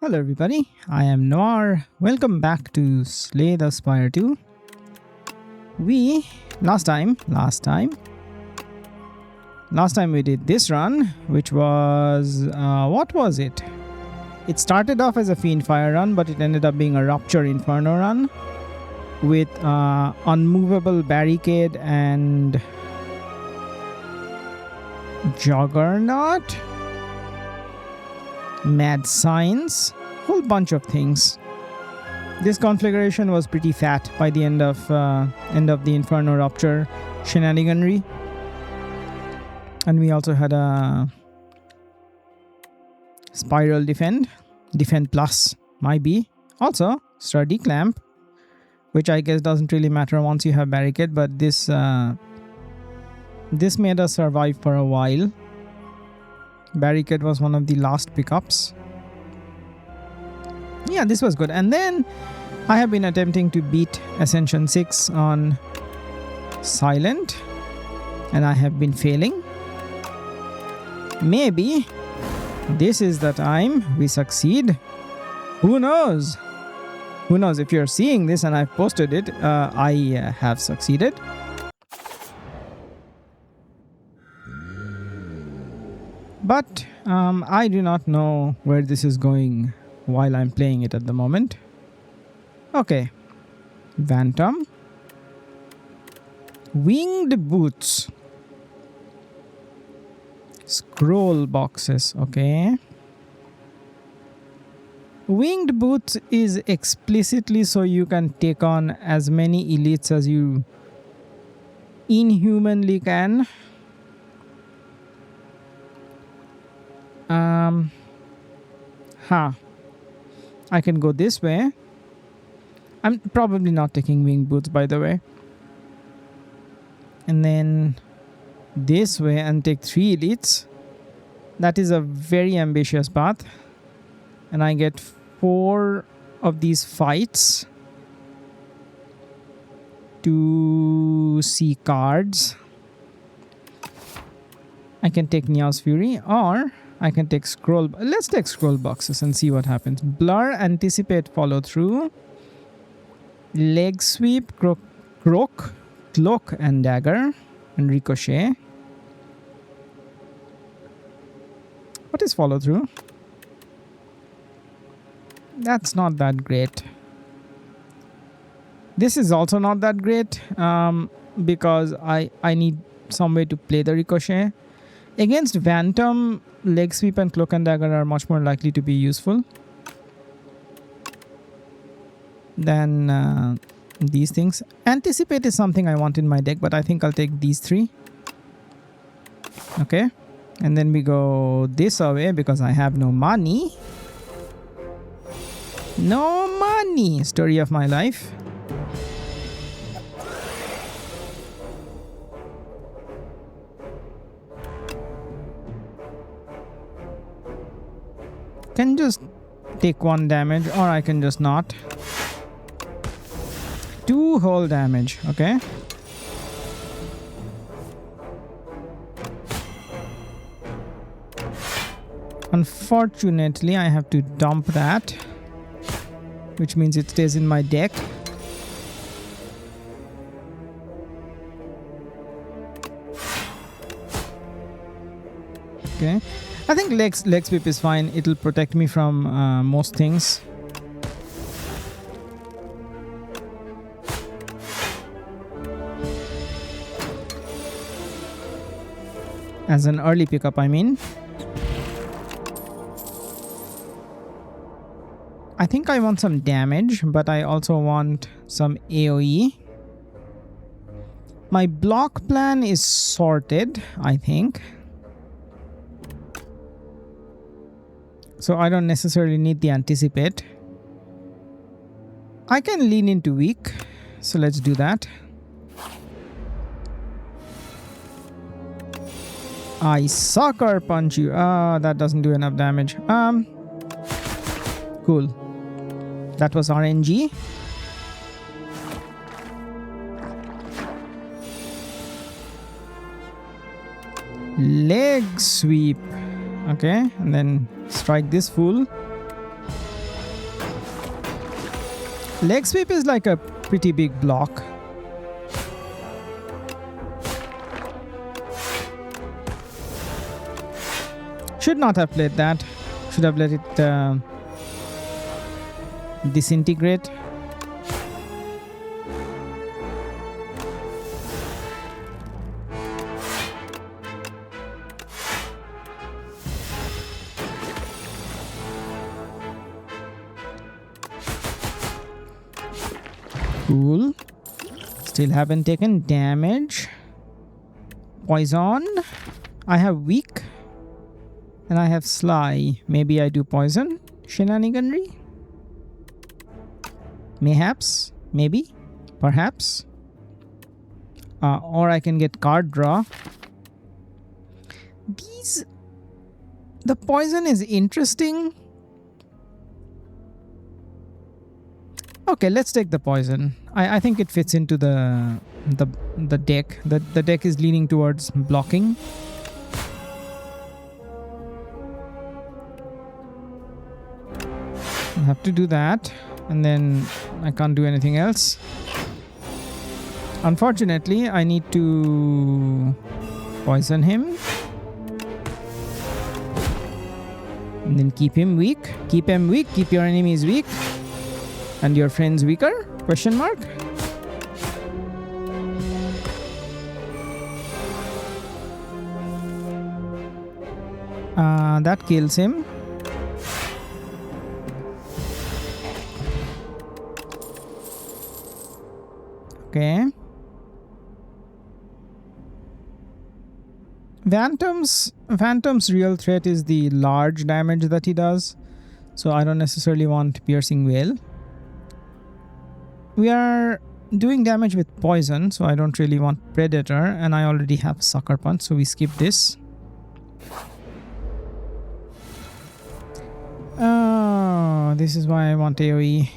Hello everybody, I am Noir. Welcome back to Slay the Spire 2. Last time we did this run, which was, what was it? It started off as a Fiend Fire run, but it ended up being a Rupture Inferno run with Unmovable Barricade and Juggernaut. Mad Science, whole bunch of things. This configuration was pretty fat by the end of the Inferno Rupture shenaniganry, and we also had a Spiral Defend Plus, might be also Sturdy Clamp, which I guess doesn't really matter once you have Barricade, but this made us survive for a while. Barricade was one of the last pickups. Yeah, this was good. And then I have been attempting to beat Ascension 6 on Silent, and I have been failing. Maybe this is the time we succeed. Who knows? Who knows? If you're seeing this and I've posted it, I have succeeded. But I do not know where this is going while I'm playing it at the moment. Okay. Vantom. Winged Boots. Scroll boxes. Okay. Winged Boots is explicitly so you can take on as many elites as you inhumanly can. I can go this way. I'm probably not taking wing boots, by the way. And then this way and take 3 elites. That is a very ambitious path. And I get 4 of these fights to see cards. I can take Nia's Fury, or I can take scroll. Let's take scroll boxes and see what happens. Blur, Anticipate, Follow Through, Leg Sweep, Cloak and Dagger, and Ricochet. What is Follow Through? That's not that great. This is also not that great because I need some way to play the Ricochet. Against Vantom, Leg Sweep and Cloak and Dagger are much more likely to be useful than these things. Anticipate is something I want in my deck, but I think I'll take these 3. Okay. And then we go this away because I have no money. No money! Story of my life. Can just take 1 damage, or I can just not. 2 whole damage, okay. Unfortunately, I have to dump that, which means it stays in my deck. Okay. I think leg sweep is fine. It'll protect me from most things. As an early pickup, I mean. I think I want some damage, but I also want some AoE. My block plan is sorted, I think. So I don't necessarily need the Anticipate. I can lean into weak. So let's do that. I sucker punch you. That doesn't do enough damage. Cool. That was RNG. Leg sweep. Okay, and then strike this fool. Leg sweep is like a pretty big block. Should not have played that. Should have let it disintegrate. Cool. Still haven't taken damage. Poison. I have weak. And I have sly. Maybe I do poison? Shenaniganry? Mayhaps? Maybe? Perhaps? Or I can get card draw. The poison is interesting. Okay, let's take the poison. I think it fits into the deck. The deck is leaning towards blocking. I have to do that, and then I can't do anything else. Unfortunately, I need to poison him. And then keep him weak. Keep him weak. Keep your enemies weak. And your friends weaker? Question mark? That kills him. Okay. Vantom's real threat is the large damage that he does. So I don't necessarily want Piercing Wail. We are doing damage with poison, so I don't really want Predator, and I already have Sucker Punch, so we skip this. Oh, this is why I want AoE.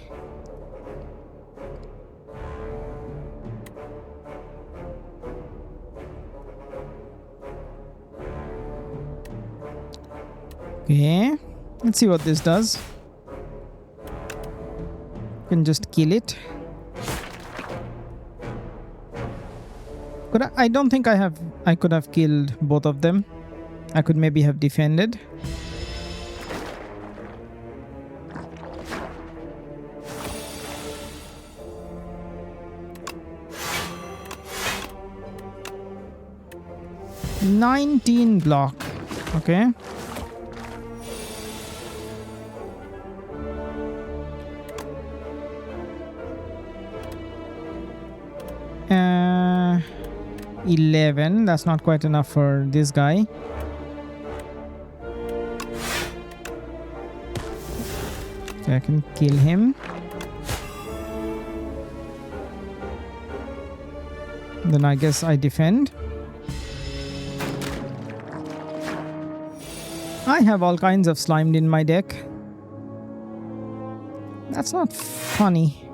Okay, let's see what this does. Can just kill it. I don't think I could have killed both of them. I could maybe have defended. $19 block. Okay. Uh, 11. That's not quite enough for this guy. Okay, I can kill him. Then I guess I defend. I have all kinds of slimed in my deck. That's not funny.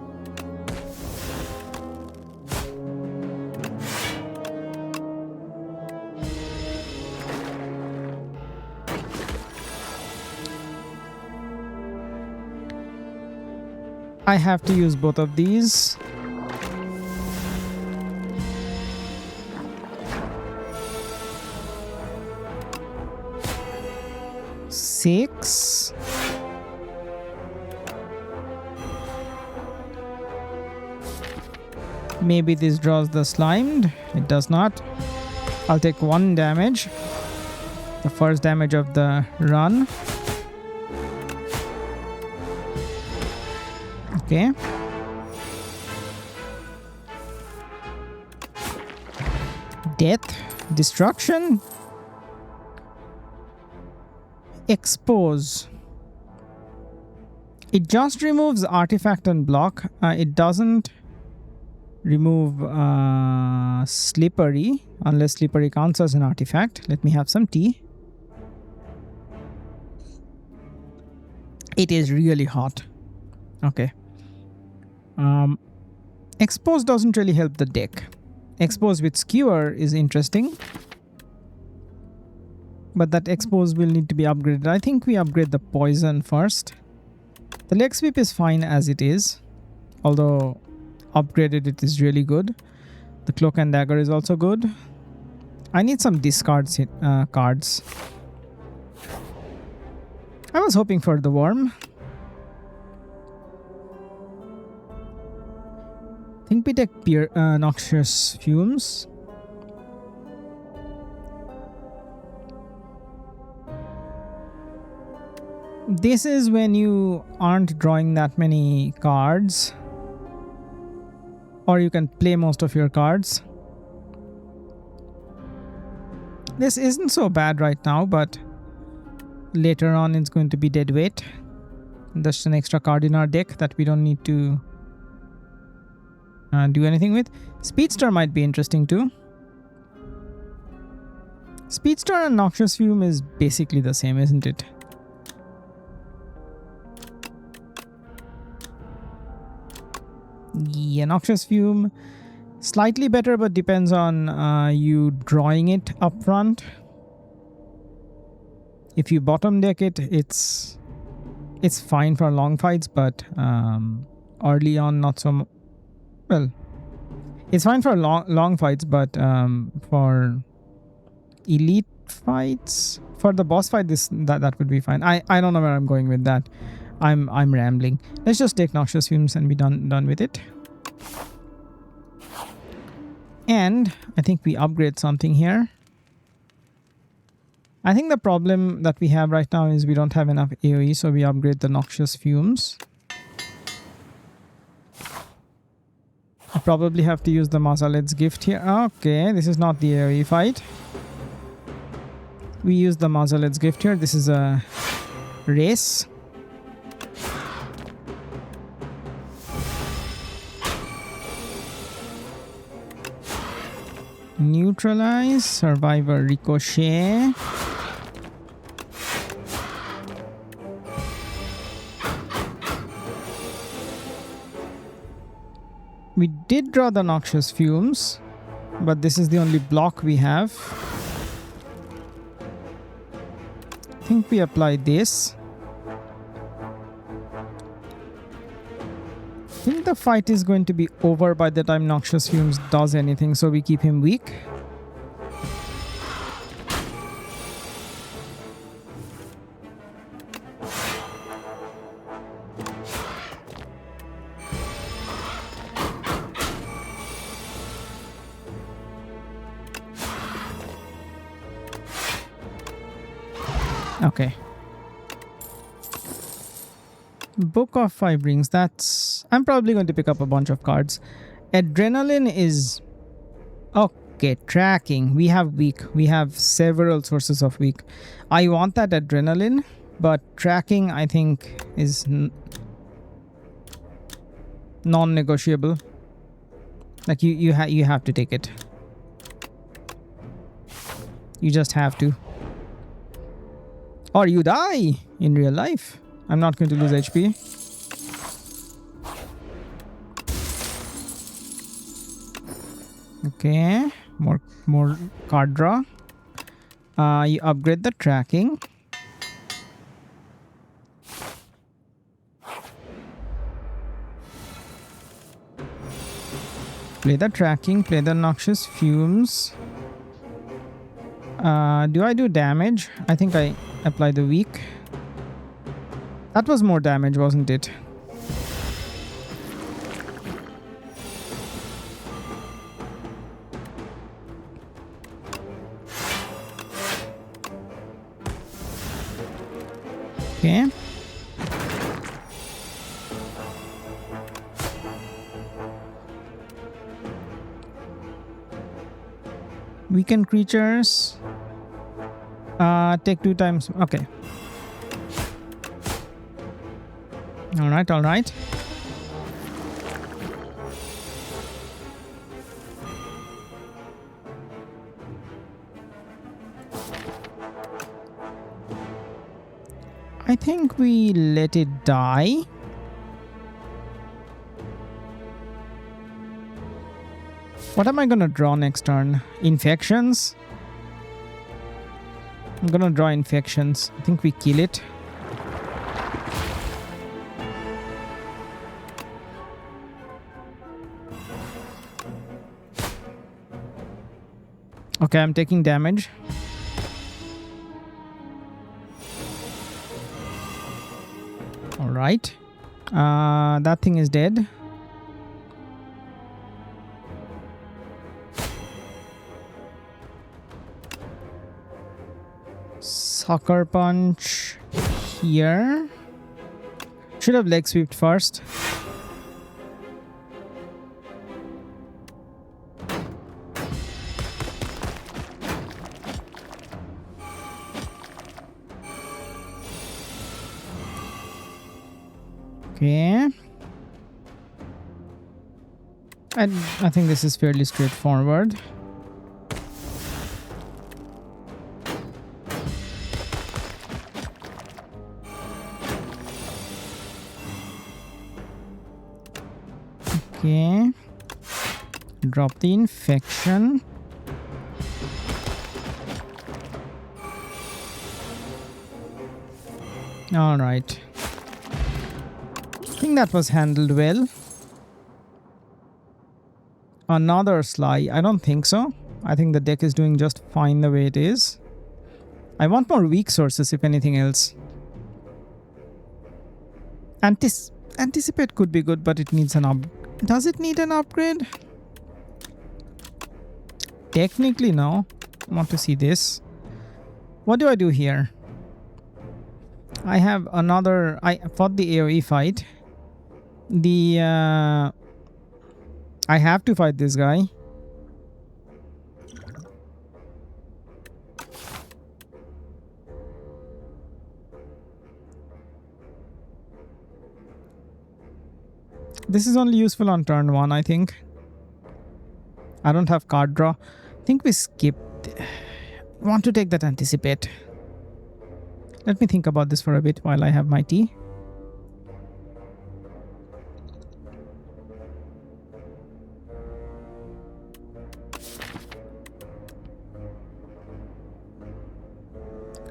I have to use both of these. Six. Maybe this draws the slimed. It does not. I'll take 1 damage. The first damage of the run. Okay. Death. Destruction. Expose. It just removes artifact and block. It doesn't remove slippery, unless slippery counts as an artifact. Let me have some tea. It is really hot. Okay. Expose doesn't really help the deck. Expose with Skewer is interesting. But that expose will need to be upgraded. I think we upgrade the poison first. The leg sweep is fine as it is. Although upgraded it is really good. The Cloak and Dagger is also good. I need some discards cards. I was hoping for the Worm. I think we take Noxious Fumes. This is when you aren't drawing that many cards, or you can play most of your cards. This isn't so bad right now, but later on it's going to be dead weight. Just an extra card in our deck that we don't need to do anything with. Speedster might be interesting too. Speedster and Noxious Fume is basically the same, isn't it? Yeah, Noxious Fume slightly better, but depends on you drawing it up front. If you bottom deck it, it's fine for long fights, but early on not so well. It's fine for long fights, but for elite fights, for the boss fight, that would be fine. I don't know where I'm going with that. I'm rambling. Let's just take Noxious Fumes and be done with it. And I think we upgrade something here. I think the problem that we have right now is we don't have enough AoE, so we upgrade the Noxious Fumes. I probably have to use the Mazalet's Gift here. Okay, this is not the AoE fight. We use the Mazalet's Gift here. This is a race. Neutralize, Survivor Ricochet. We did draw the Noxious Fumes, but this is the only block we have. I think we apply this. I think the fight is going to be over by the time Noxious Fumes does anything, so we keep him weak. Okay. Book of Five Rings. That's... I'm probably going to pick up a bunch of cards. Adrenaline is... Okay, tracking. We have weak. We have several sources of weak. I want that adrenaline, but tracking I think is non-negotiable. Like you have to take it. You just have to. Or you die in real life. I'm not going to lose HP. Okay, more card draw. You upgrade the tracking. Play the tracking, play the Noxious Fumes. Do I do damage? I think I apply the weak. That was more damage, wasn't it? Okay. Weaken creatures. Take 2 times. Okay. Alright, alright. I think we let it die. What am I gonna draw next turn? Infections? I'm gonna draw infections. I think we kill it. Okay, I'm taking damage. Alright. That thing is dead. Sucker punch here. Should have leg sweeped first. Okay. And I think this is fairly straightforward. Okay. Drop the infection. All right. I think that was handled well. Another Sly. I don't think so. I think the deck is doing just fine the way it is. I want more weak sources if anything else. Anticipate could be good, but it needs an upgrade. Does it need an upgrade? Technically, no. I want to see this. What do I do here? I have another... I fought the AoE fight. I have to fight this guy. This is only useful on turn 1, I think. I don't have card draw. I think we skipped. I want to take that anticipate. Let me think about this for a bit while I have my tea.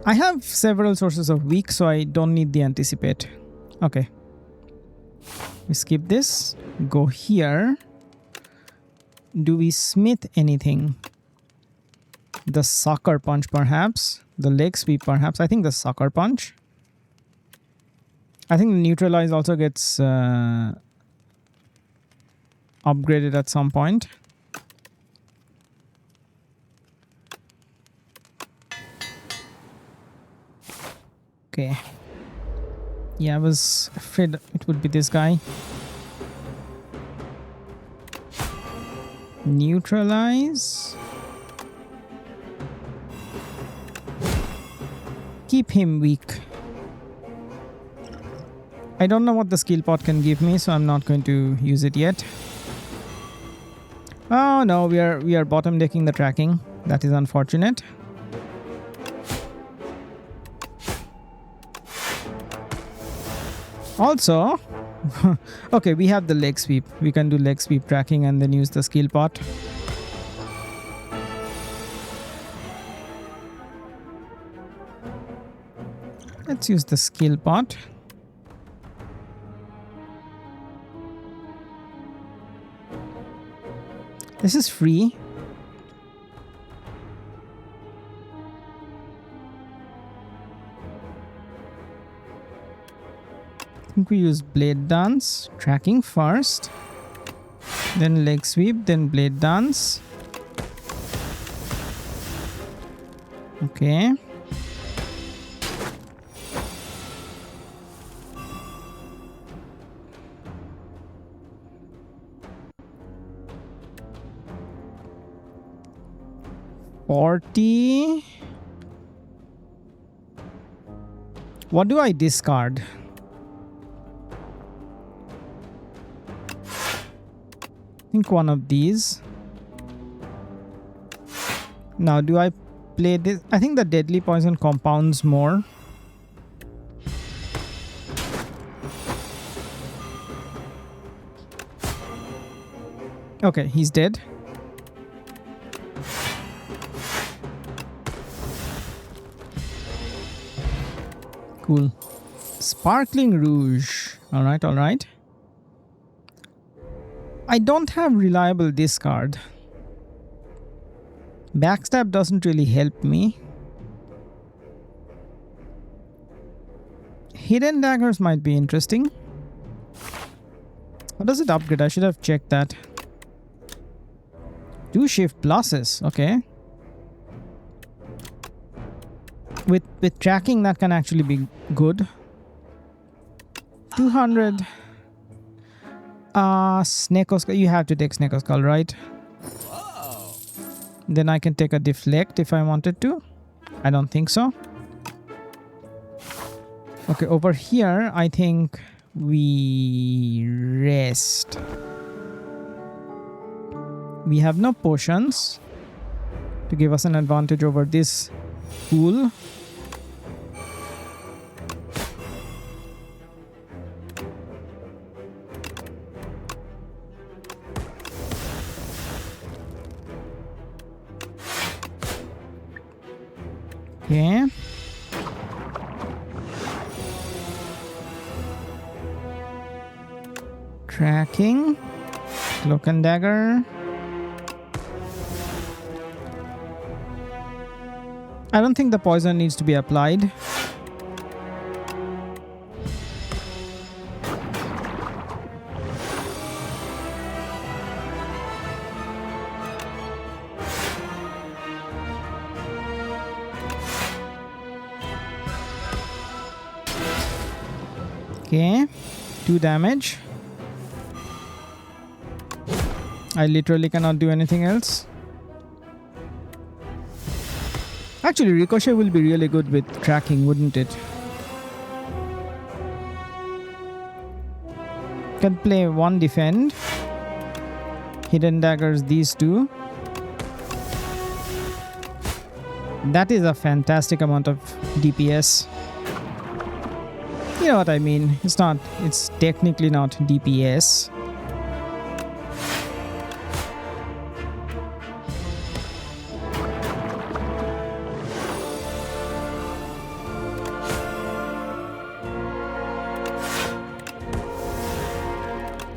I have several sources of weak, so I don't need the anticipate. Okay. We skip this. Go here. Do we smith anything? The sucker punch, perhaps. The leg sweep, perhaps. I think the sucker punch. I think neutralize also gets upgraded at some point. Okay. Yeah, I was afraid it would be this guy. Neutralize. Keep him weak. I don't know what the skill pot can give me, so I'm not going to use it yet. Oh no, we are bottom decking the tracking. That is unfortunate. Also, okay, we have the leg sweep. We can do leg sweep tracking and then use the skill pot. Let's use the skill pot. This is free. I think we use blade dance, tracking first, then leg sweep, then blade dance. Okay. What do I discard? I think one of these. Now, do I play this? I think the deadly poison compounds more. Okay, he's dead. Cool. Sparkling Rouge. All right, all right. I don't have reliable discard. Backstab doesn't really help me. Hidden daggers might be interesting. What does it upgrade? I should have checked that. 2 shift pluses. Okay. With tracking, that can actually be good. 200. Snecko Skull. You have to take Snecko Skull, right? Then I can take a deflect if I wanted to. I don't think so. Okay, over here, I think we rest. We have no potions to give us an advantage over this pool. Okay. Tracking. Cloak and dagger. I don't think the poison needs to be applied. Okay, 2 damage. I literally cannot do anything else. Actually, Ricochet will be really good with tracking, wouldn't it? Can play 1 defend. Hidden daggers, these 2. That is a fantastic amount of DPS. You know what I mean. It's technically not DPS.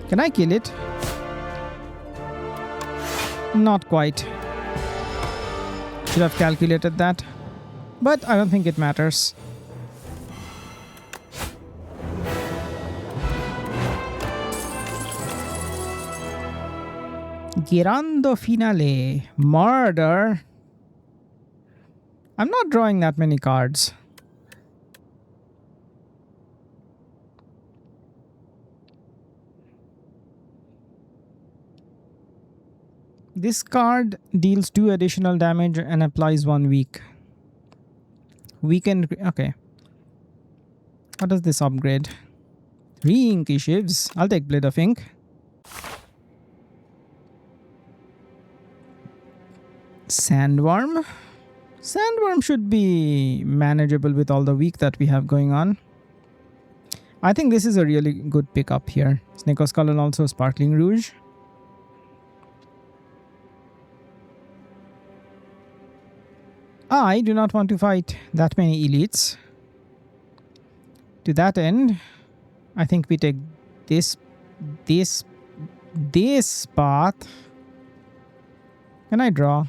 Can I kill it? Not quite. Should have calculated that. But I don't think it matters. Girando Finale. Murder. I'm not drawing that many cards. This card deals 2 additional damage and applies 1 weak. Weakened. Okay. What does this upgrade? 3 inky shivs. I'll take Blade of Ink. Sandworm. Sandworm should be manageable with all the weak that we have going on. I think this is a really good pickup here. Snecko Skull and also Sparkling Rouge. I do not want to fight that many elites. To that end, I think we take this path. Can I draw?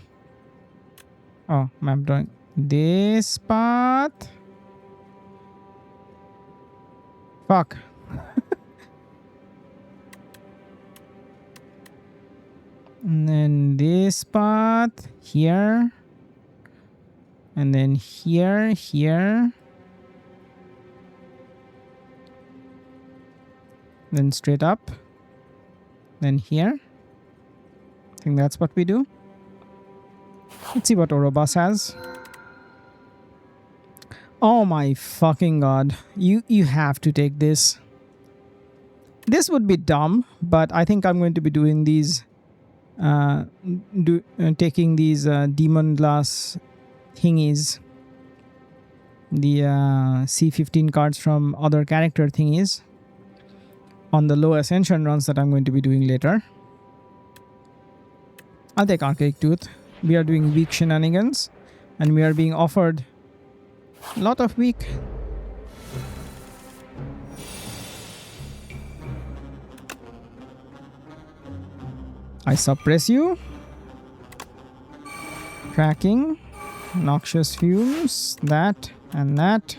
Oh, I'm drawing this path. Fuck. And then this path here. And then here. Then straight up. Then here. I think that's what we do. Let's see what Orobas has. Oh my fucking god. You have to take this. This would be dumb, but I think I'm going to be doing these taking these demon glass thingies, the C15 cards from other character thingies on the low Ascension runs that I'm going to be doing later. I'll take Archaic Tooth. We are doing weak shenanigans and we are being offered a lot of weak. I suppress you. Tracking. Noxious Fumes. That and that.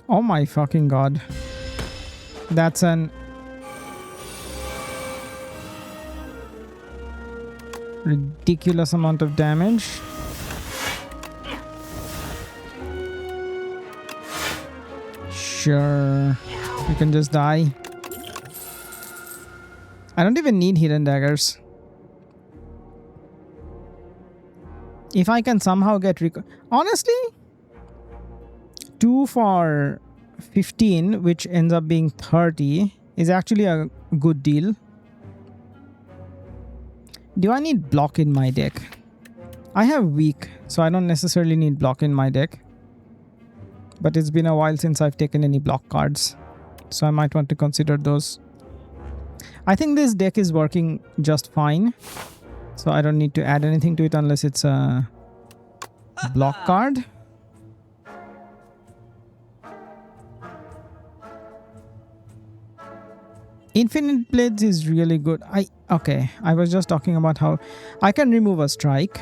Oh my fucking god. That's an ridiculous amount of damage. Sure. You can just die. I don't even need hidden daggers. If I can somehow get honestly, 2 for 15, which ends up being 30, is actually a good deal. Do I need block in my deck? I have weak, so I don't necessarily need block in my deck. But it's been a while since I've taken any block cards, so I might want to consider those. I think this deck is working just fine, so I don't need to add anything to it unless it's a block card. Infinite Blades is really good. I was just talking about how I can remove a strike.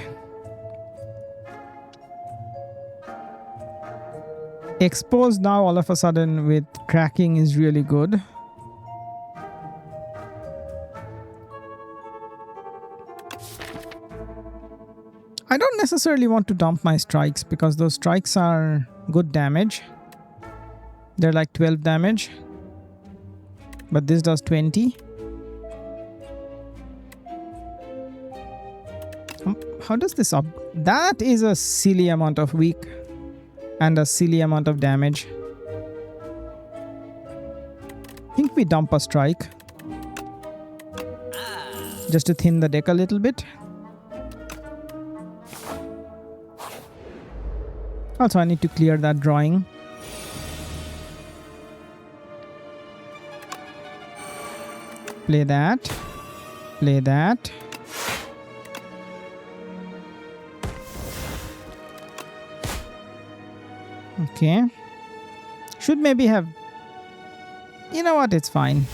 Expose now all of a sudden with tracking is really good. I don't necessarily want to dump my strikes because those strikes are good damage. They're like 12 damage. But this does 20. How does this up? That is a silly amount of weak and a silly amount of damage. I think we dump a strike just to thin the deck a little bit. Also, I need to clear that drawing. Play that. Play that. Okay. Should maybe have... You know what? It's fine.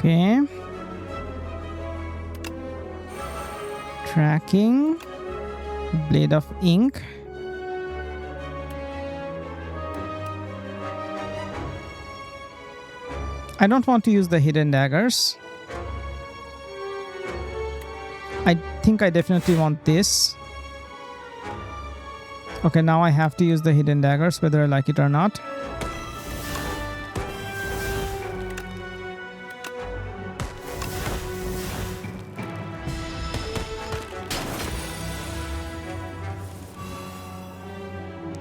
Okay. Tracking. Blade of Ink. I don't want to use the hidden daggers. I think I definitely want this. Okay, now I have to use the hidden daggers whether I like it or not.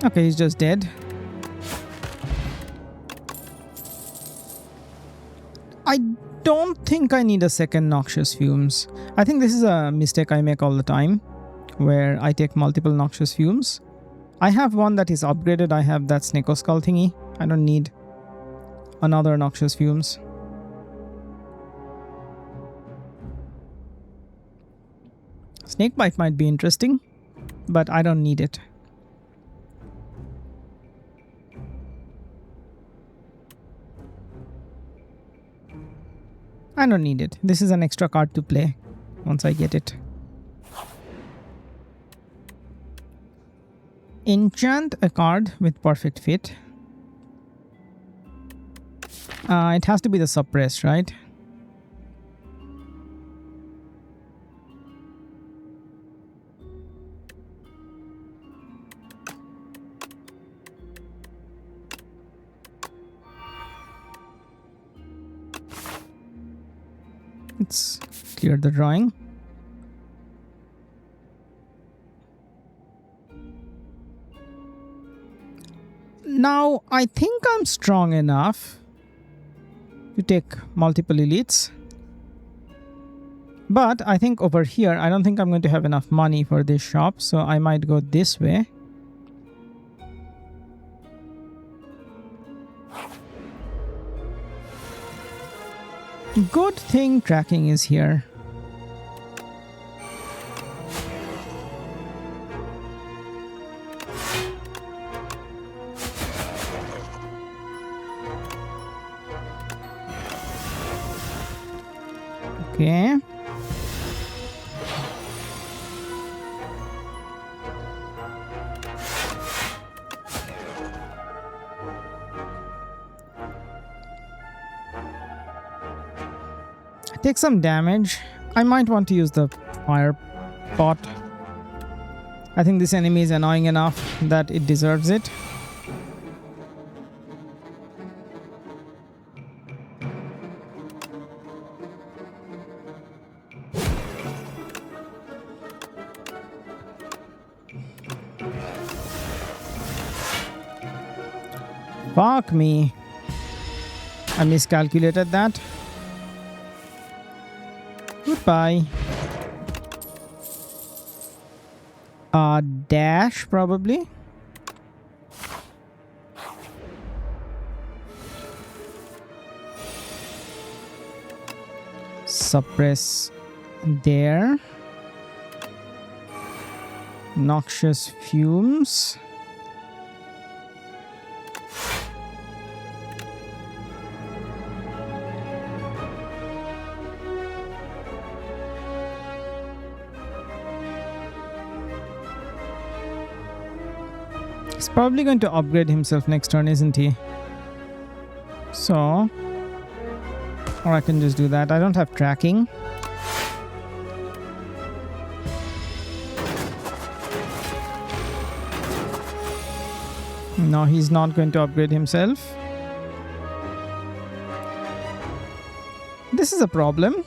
Okay, he's just dead. I don't think I need a second Noxious Fumes. I think this is a mistake I make all the time, where I take multiple Noxious Fumes. I have one that is upgraded. I have that Snecko Skull thingy. I don't need another Noxious Fumes. Snakebite might be interesting, but I don't need it. I don't need it. This is an extra card to play once I get it. Enchant a card with perfect fit. It has to be the suppressed, right? Let's clear the drawing. Now, I think I'm strong enough to take multiple elites. But I think over here, I don't think I'm going to have enough money for this shop, so I might go this way. Good thing tracking is here. Okay. Take some damage. I might want to use the fire pot. I think this enemy is annoying enough that it deserves it. Fuck me. I miscalculated that. Goodbye. Dash probably. Suppress there. Noxious fumes. He's probably going to upgrade himself next turn, isn't he? So, or I can just do that. I don't have tracking. No, he's not going to upgrade himself. This is a problem.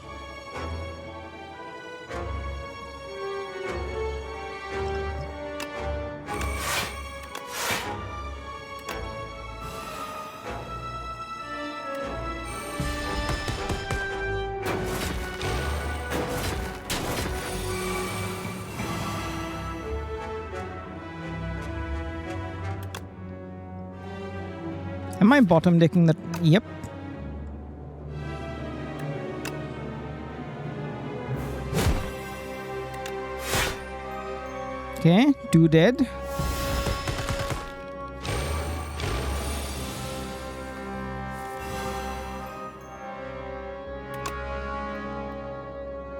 Am I bottom decking that? Yep. Okay, 2 dead.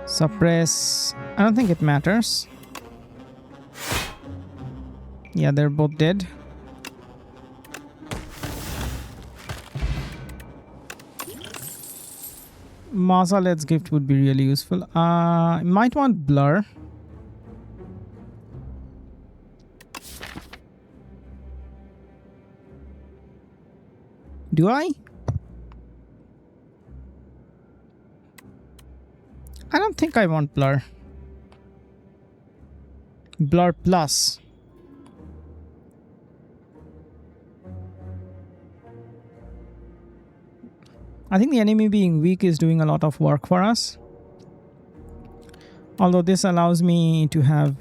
Suppress. I don't think it matters. Yeah, they're both dead. Mazalet's gift would be really useful. Might want blur. Do I? I don't think I want blur. Blur plus. I think the enemy being weak is doing a lot of work for us. Although this allows me to have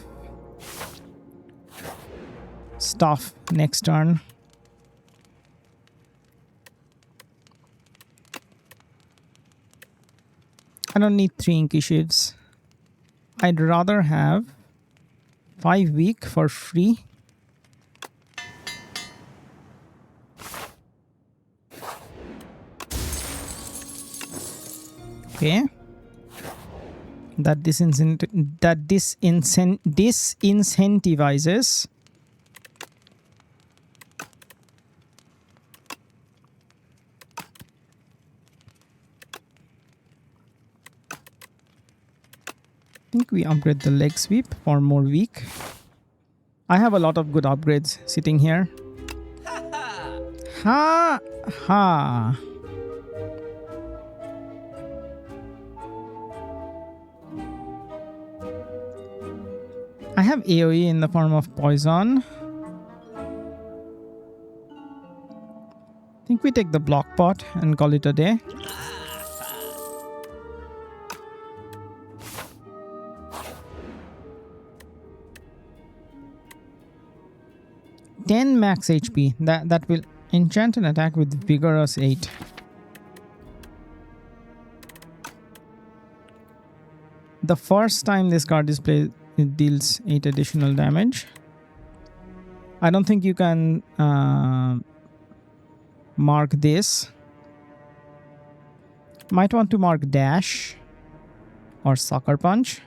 stuff next turn. I don't need 3 Inky Shades. I'd rather have 5 weak for free. Okay. That disincentivizes. I think we upgrade the leg sweep for more weak. I have a lot of good upgrades sitting here. Ha ha. I have AoE in the form of poison. I think we take the block pot and call it a day. max HP. That will enchant an attack with Vigorous 8. The first time this card is played, it deals 8 additional damage. I don't think you can mark this. Might want to mark Dash or Sucker Punch.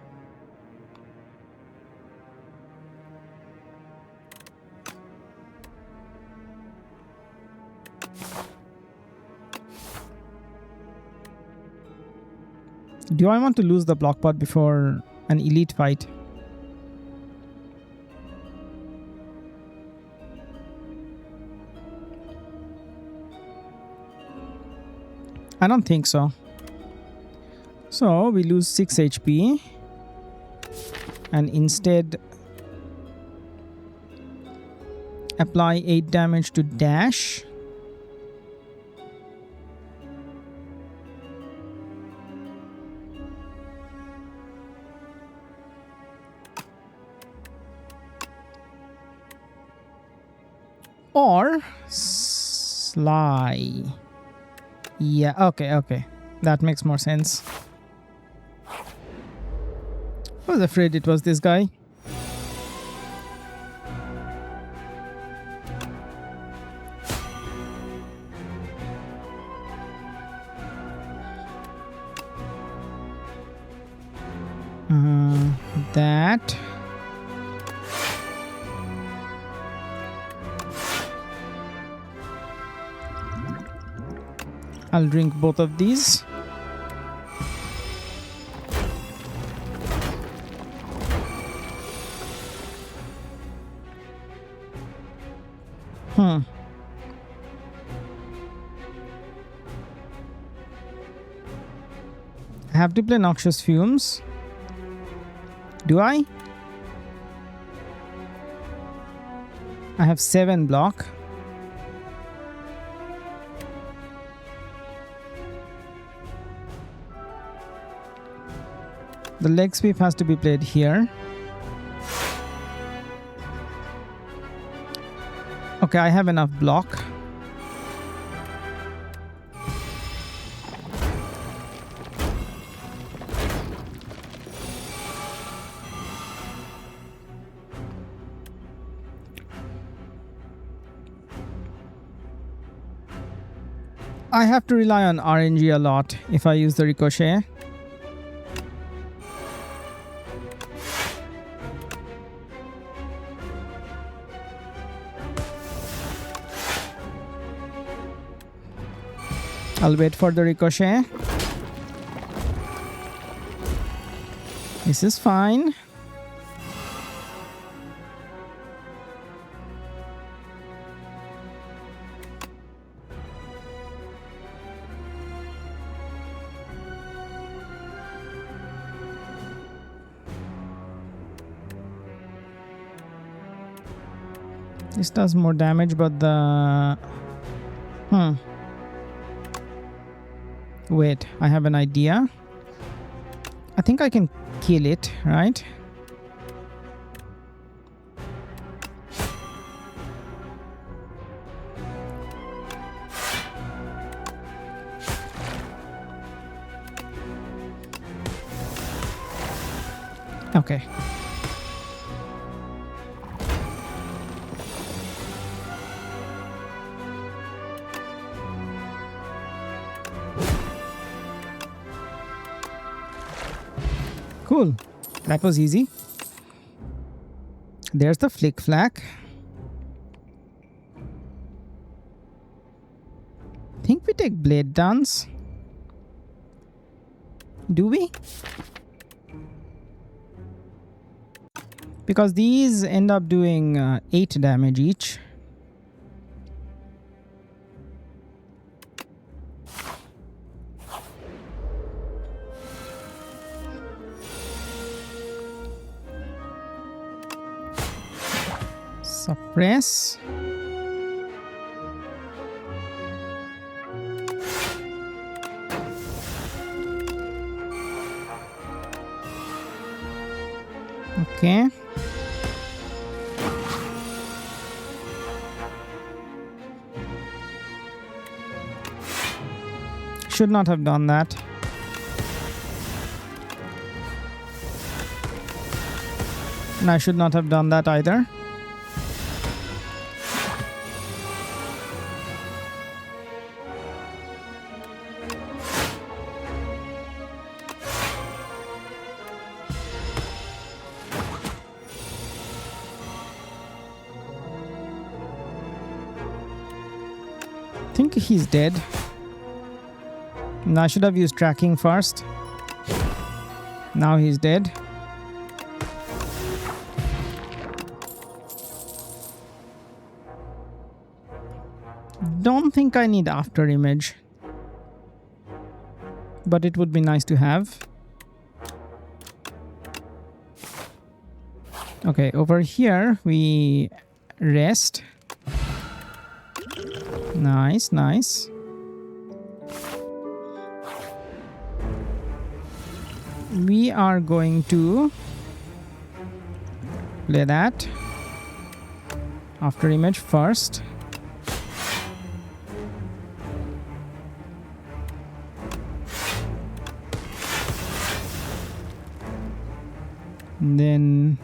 Do I want to lose the block pot before an elite fight? I don't think so. So we lose 6 HP and instead apply 8 damage to Dash. Or Sly. Yeah, okay. That makes more sense. I was afraid it was this guy. That. I'll drink both of these. I have to play Noxious Fumes. Do I? I have 7 block. The leg sweep has to be played here. Okay, I have enough block. I have to rely on RNG a lot if I use the Ricochet. I'll wait for the Ricochet. This is fine. This does more damage, but the... Wait, I have an idea. I think I can kill it, right? Okay. Cool. That was easy. There's the flick flack. Think we take blade dance. Do we? Because these end up doing 8 damage each. Suppress. Okay. should not have done that. And I should not have done that either. I think he's dead. And I should have used tracking first. Now he's dead. Don't think I need after image, but it would be nice to have. Okay, over here we rest. Nice, nice. We are going to play that after image first. And then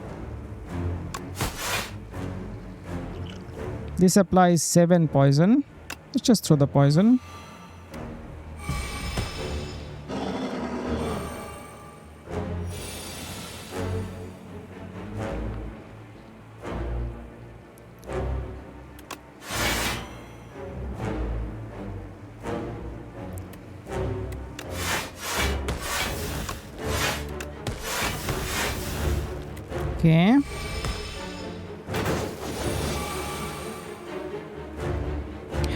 this applies 7 poison. Let's just throw the poison. Okay.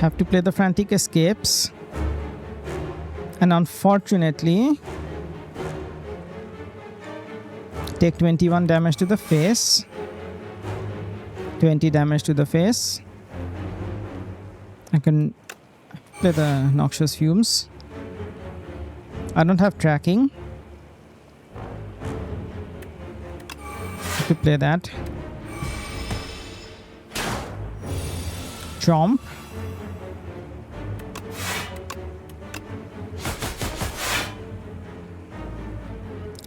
Have to play the frantic escapes. And unfortunately, take 21 damage to the face. 20 damage to the face. I can play the Noxious Fumes. I don't have tracking to play that. Chomp.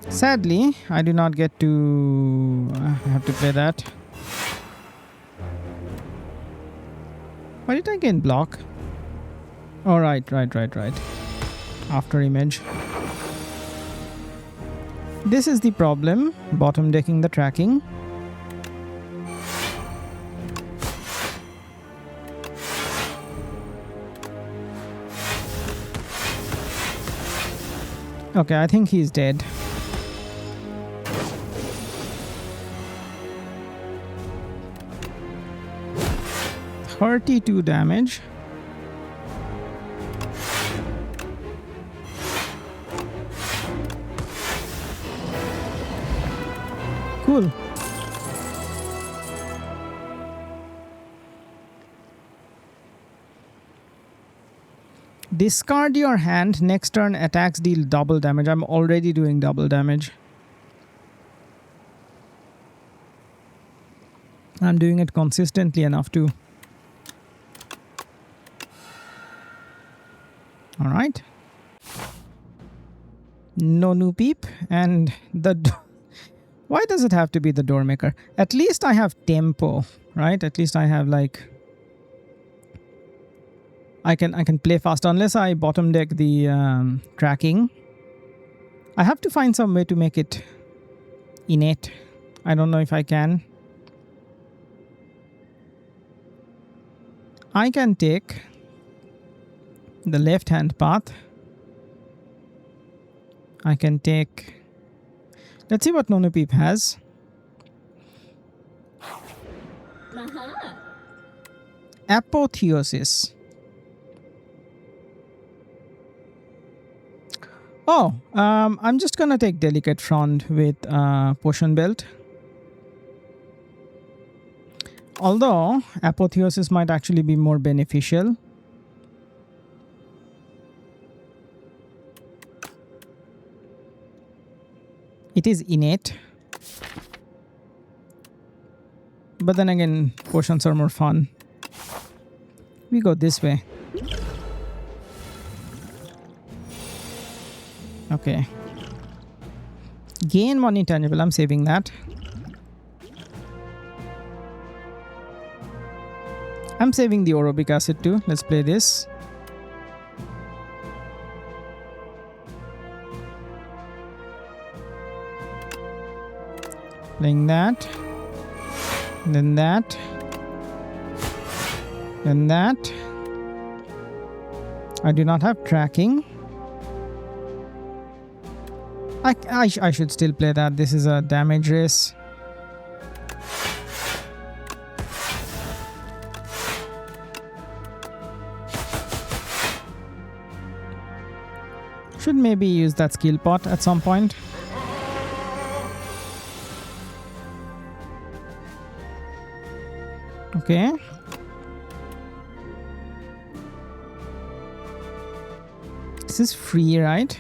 Sadly, I do not get to have to play that. Why did I gain block? Oh, right. After image. This is the problem. Bottom decking the tracking. Okay, I think he's dead. $32 damage. Cool. Discard your hand. Next turn attacks deal double damage. I'm already doing double damage. I'm doing it consistently enough too. All right. No new peep. And the... Why does it have to be the Doormaker? At least I have tempo, right? At least I have like... I can play fast unless I bottom deck the tracking. I have to find some way to make it innate. I don't know if I can. I can take the left hand path. I can take... Let's see what Nonupeep has. Apotheosis. Oh, I'm just gonna take Delicate Frond with Potion Belt. Although Apotheosis might actually be more beneficial. It is innate. But then again, potions are more fun. We go this way. Okay. Gain 1 intangible. I'm saving that. I'm saving the orobic acid too. Let's play this. Playing that. Then that. Then that. I do not have tracking. I should still play that. This is a damage race. Should maybe use that skill pot at some point. Okay. This is free, right?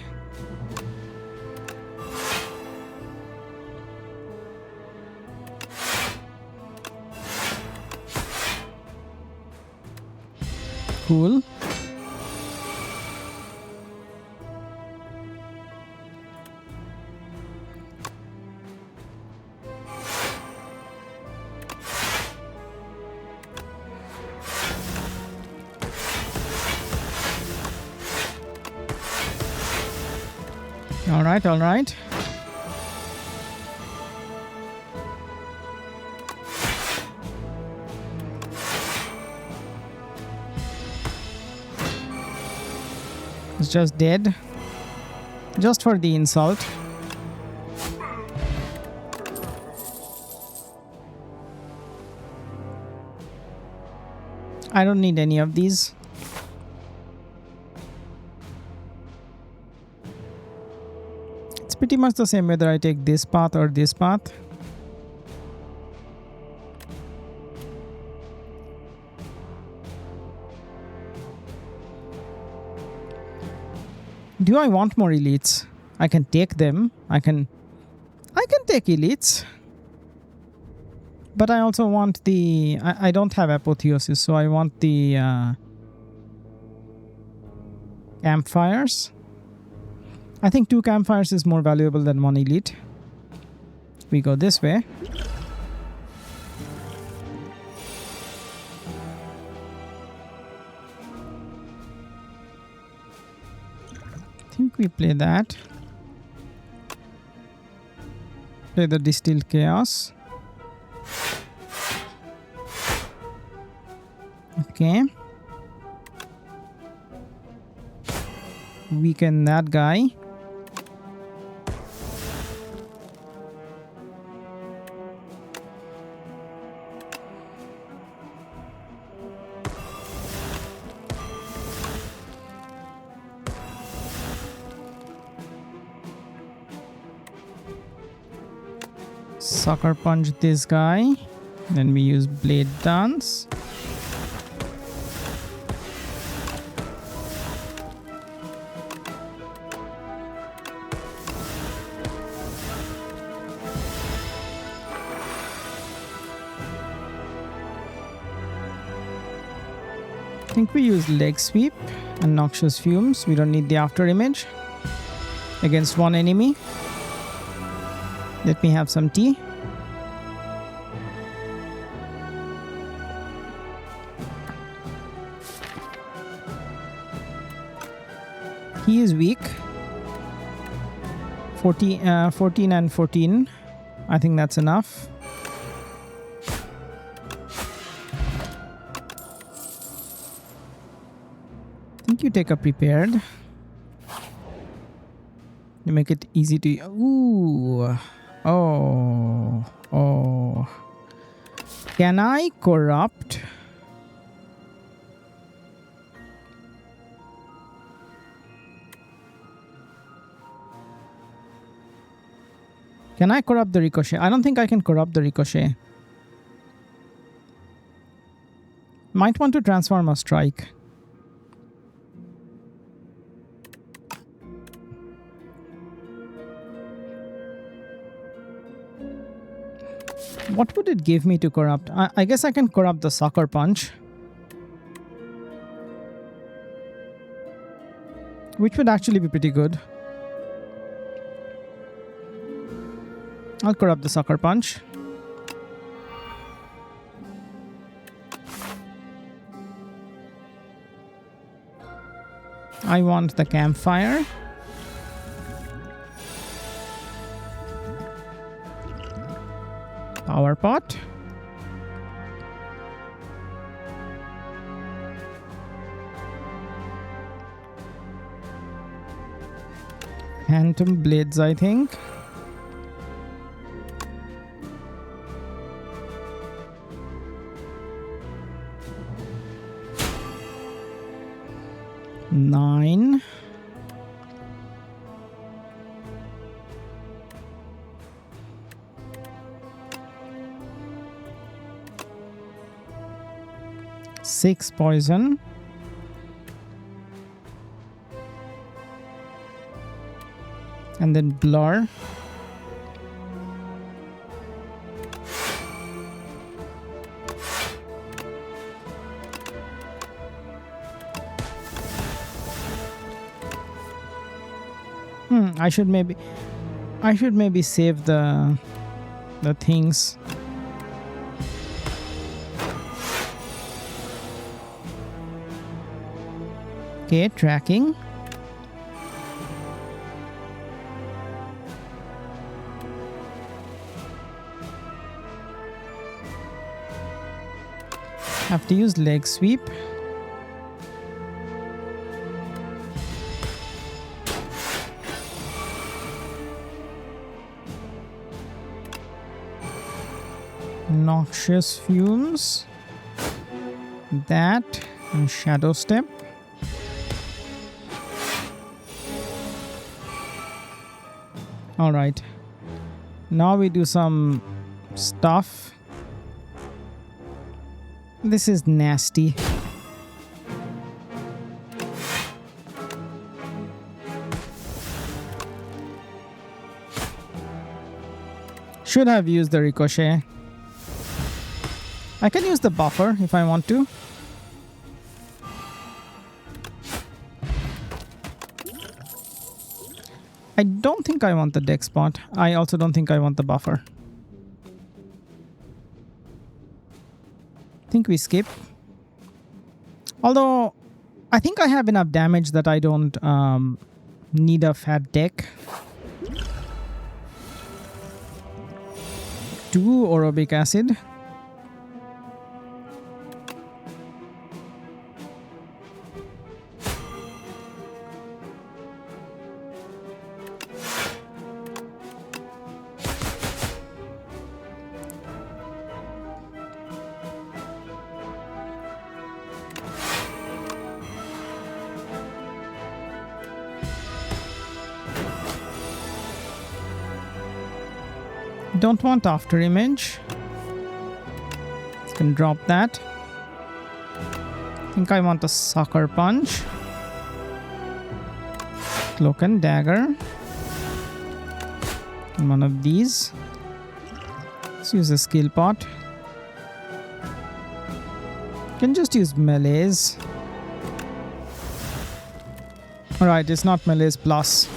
Cool. All right, all right. It's just dead. Just for the insult. I don't need any of these. It's pretty much the same whether I take this path or this path. Do I want more elites? I can take them. I can take elites. But I also want the... I don't have apotheosis, so I want the campfires. I think 2 campfires is more valuable than 1 elite. We go this way. I think we play that. Play the Distilled Chaos. Okay. Weaken that guy. Sucker punch this guy. Then we use Blade Dance. I think we use Leg Sweep and Noxious Fumes. We don't need the after image against one enemy. Let me have some tea. He is weak. 14 and 14. I think that's enough. I think you take a prepared. You make it easy to... Ooh. Oh. Oh. Can I corrupt? Can I corrupt the Ricochet? I don't think I can corrupt the Ricochet. Might want to transform a strike. What would it give me to corrupt? I guess I can corrupt the Sucker Punch. Which would actually be pretty good. I'll corrupt the Sucker Punch. I want the Campfire. Power Pot. Phantom Blades, I think. Nine. Six poison. And then Blur. I should maybe save the things. Okay, tracking. Have to use leg sweep. Noxious Fumes. That and Shadow Step. All right. Now we do some stuff. This is nasty. Should have used the Ricochet. I can use the buffer if I want to. I don't think I want the deck spot. I also don't think I want the buffer. I think we skip. Although, I think I have enough damage that I don't need a fat deck. 2 Orobic Acid. Don't want after image. Can drop that. I think I want a Sucker Punch. Cloak and Dagger. And one of these. Let's use a skill pot. Can just use melees. Alright, it's not melees plus.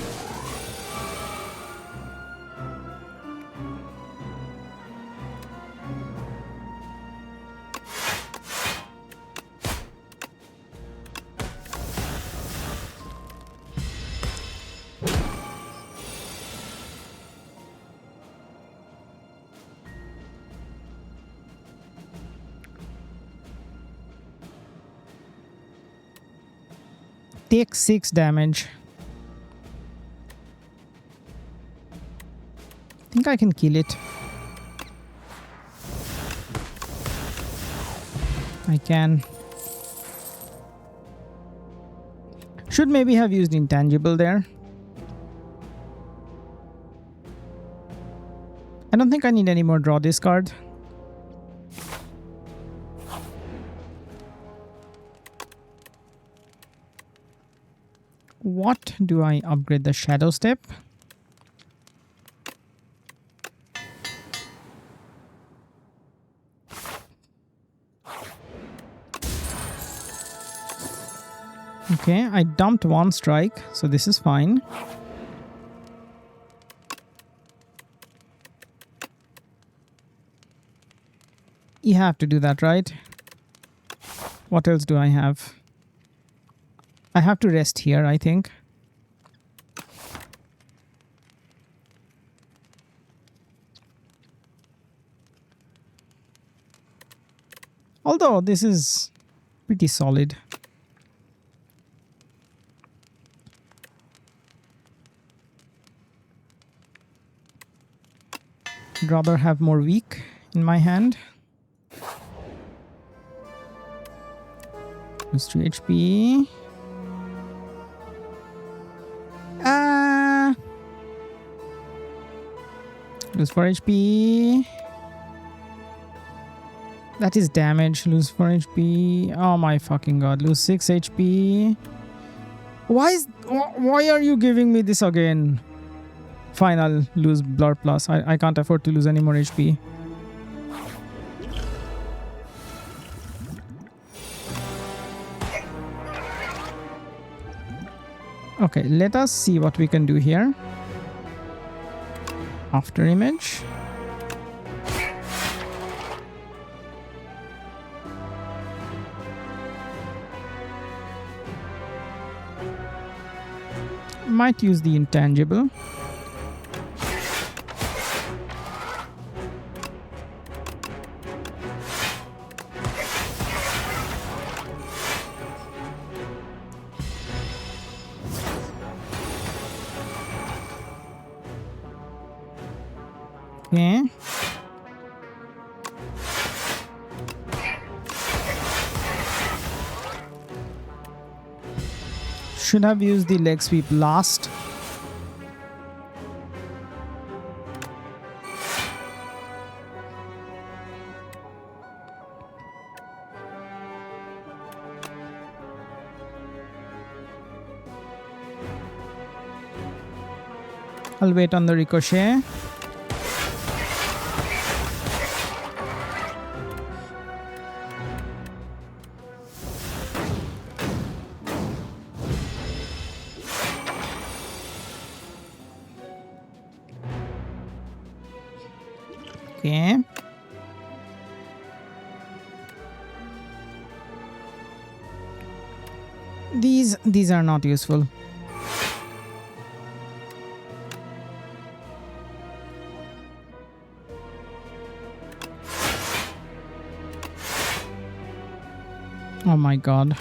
Take 6 damage. I think I can kill it. I can. Should maybe have used Intangible there. I don't think I need any more draw this card. What do I upgrade? The Shadow Step? Okay, I dumped 1 strike, so this is fine. You have to do that, right? What else do I have? I have to rest here, I think. Although this is pretty solid. I'd rather have more weak in my hand. Lose 3 HP. Lose 4 HP. That is damage. Lose 4 HP. Oh my fucking god. Lose 6 HP. Why are you giving me this again? Fine, I'll lose Blur Plus. I can't afford to lose any more HP. Okay, let us see what we can do here. After image. Might use the intangible. Okay. Should have used the leg sweep last. I'll wait on the Ricochet. Okay. These are not useful. Oh my god.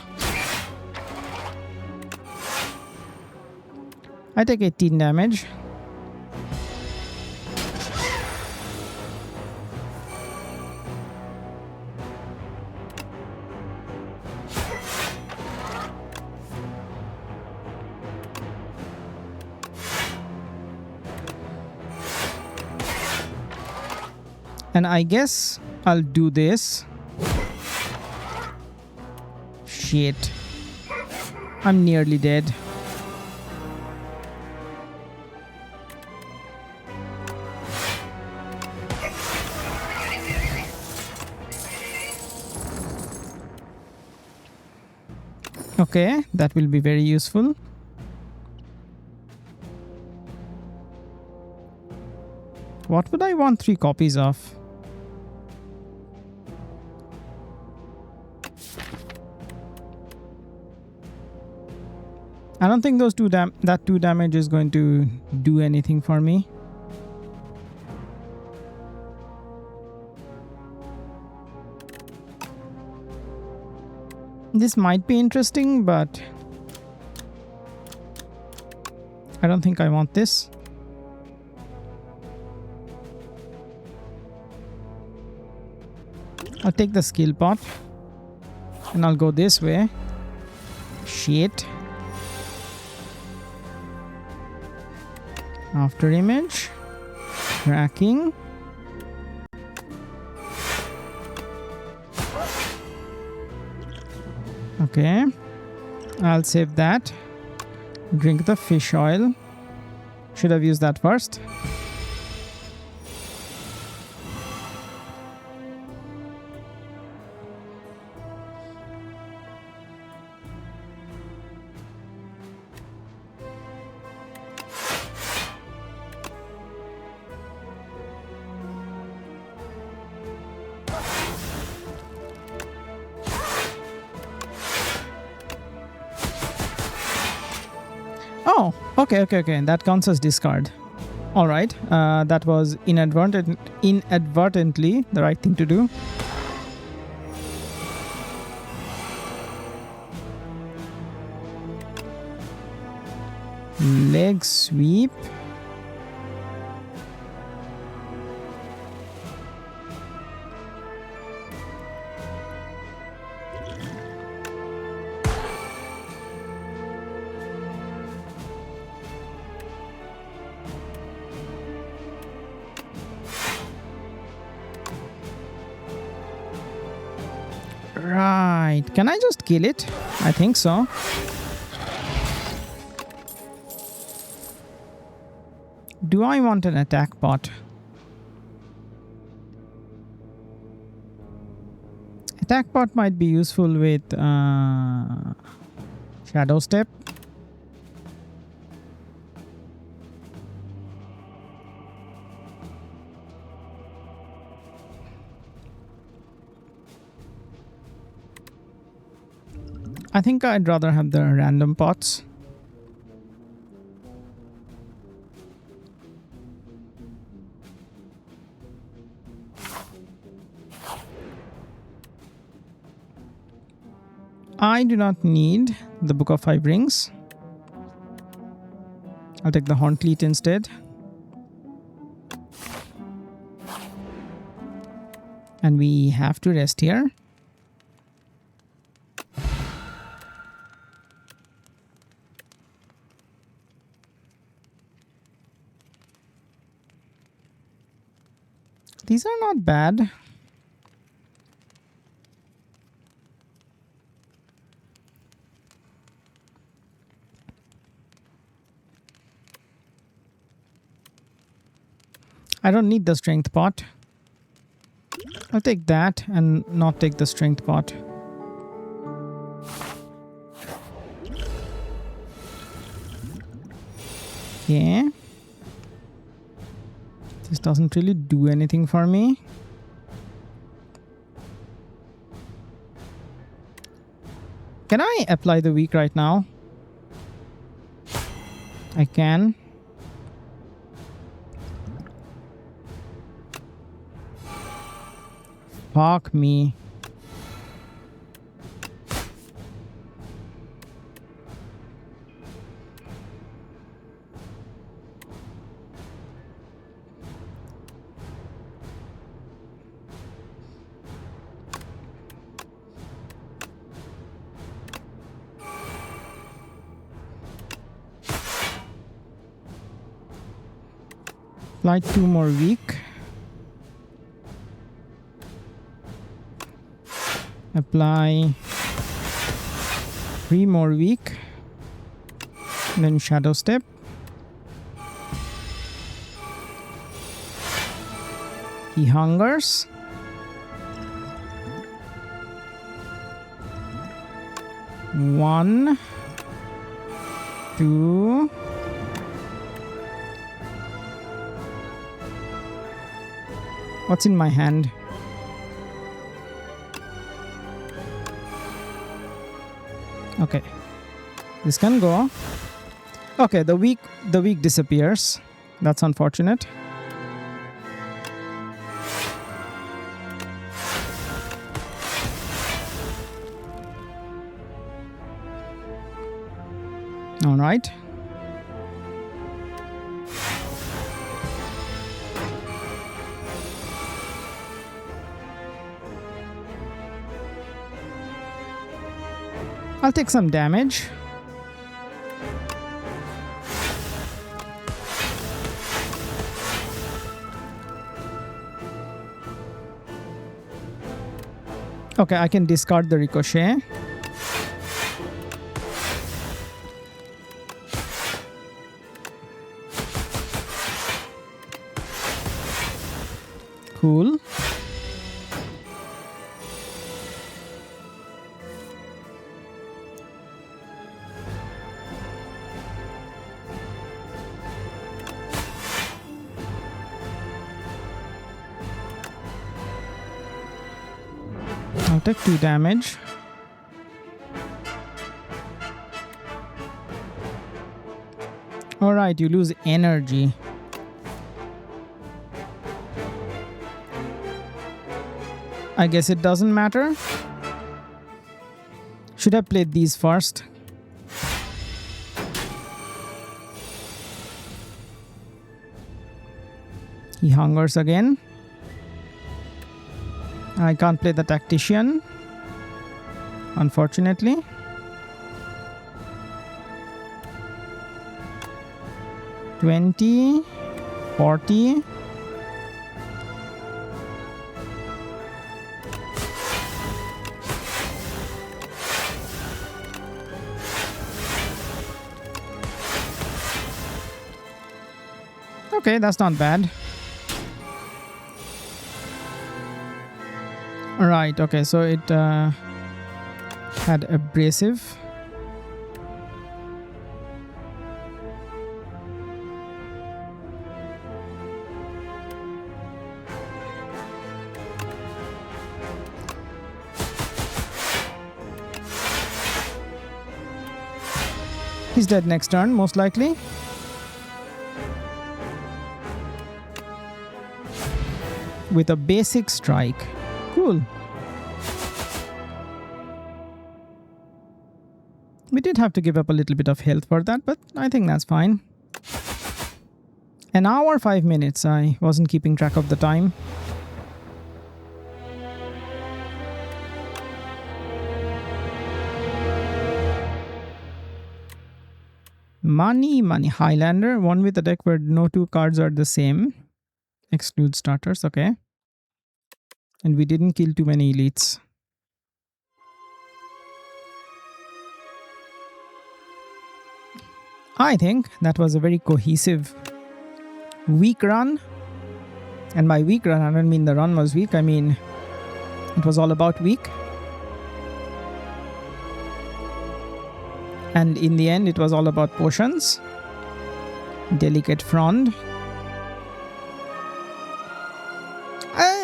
I take 18 damage. And I guess I'll do this. Shit. I'm nearly dead. Okay, that will be very useful. What would I want 3 copies of? I don't think those that 2 damage is going to do anything for me. This might be interesting, but I don't think I want this. I'll take the skill pot and I'll go this way. Shit. After image. Tracking. Okay. I'll save that. Drink the fish oil. Should have used that first. Okay. That counts as discard. All right. That was inadvertently the right thing to do. Leg sweep. Right. Can I just kill it? I think so. Do I want an attack bot? Attack bot might be useful with Shadow Step. I think I'd rather have the random pots. I do not need the Book of Five Rings. I'll take the Hauntleat instead. And we have to rest here. These are not bad. I don't need the strength pot. I'll take that and not take the strength pot. Okay. This doesn't really do anything for me. Can I apply the weak right now? I can. Fuck me. Apply 2 more weak. Apply 3 more weak. Then Shadow Step. He hungers. One, two. What's in my hand? Okay. This can go. Okay, the weak disappears. That's unfortunate. All right. I'll take some damage. Okay, I can discard the Ricochet. Cool. I'll take 2 damage. Alright, you lose energy. I guess it doesn't matter. Should have played these first. He hungers again. I can't play the tactician, unfortunately. $20, $40. Okay, that's not bad. Right, okay, so it had abrasive. He's dead next turn, most likely. With a basic strike. Cool. We did have to give up a little bit of health for that, but I think that's fine. An hour, 5 minutes. I wasn't keeping track of the time. Money. Highlander. One with a deck where no two cards are the same. Exclude starters. Okay. And we didn't kill too many elites. I think that was a very cohesive week run. And by week run, I don't mean the run was weak. I mean, it was all about weak. And in the end, it was all about potions. Delicate Frond.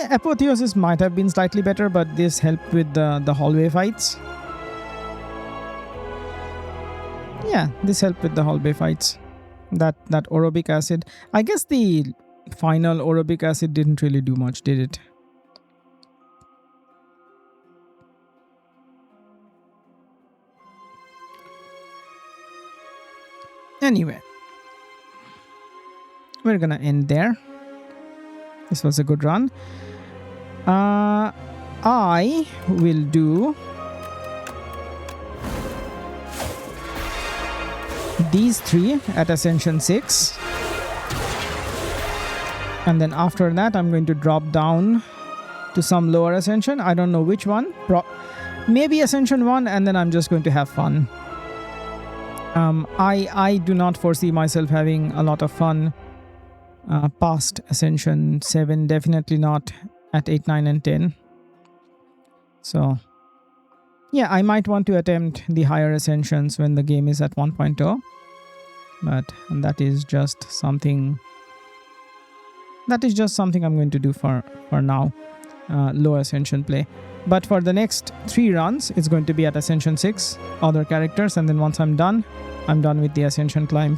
Apotheosis might have been slightly better, but this helped with the hallway fights. Yeah, this helped with the hallway fights. That orobic acid. I guess the final orobic acid didn't really do much, did it? Anyway, we're gonna end there. This was a good run. I will do these three at Ascension 6. And then after that, I'm going to drop down to some lower Ascension. I don't know which one. Maybe Ascension 1, and then I'm just going to have fun. I do not foresee myself having a lot of fun past Ascension 7. Definitely not at 8, 9, and 10. So, yeah, I might want to attempt the higher Ascensions when the game is at 1.0. But that is just something... I'm going to do for now. Low Ascension play. But for the next 3 runs, it's going to be at Ascension 6. Other characters. And then once I'm done with the Ascension climb.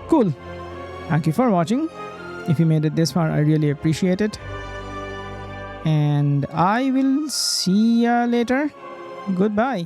Cool. Thank you for watching. If you made it this far, I really appreciate it. And I will see ya later. Goodbye.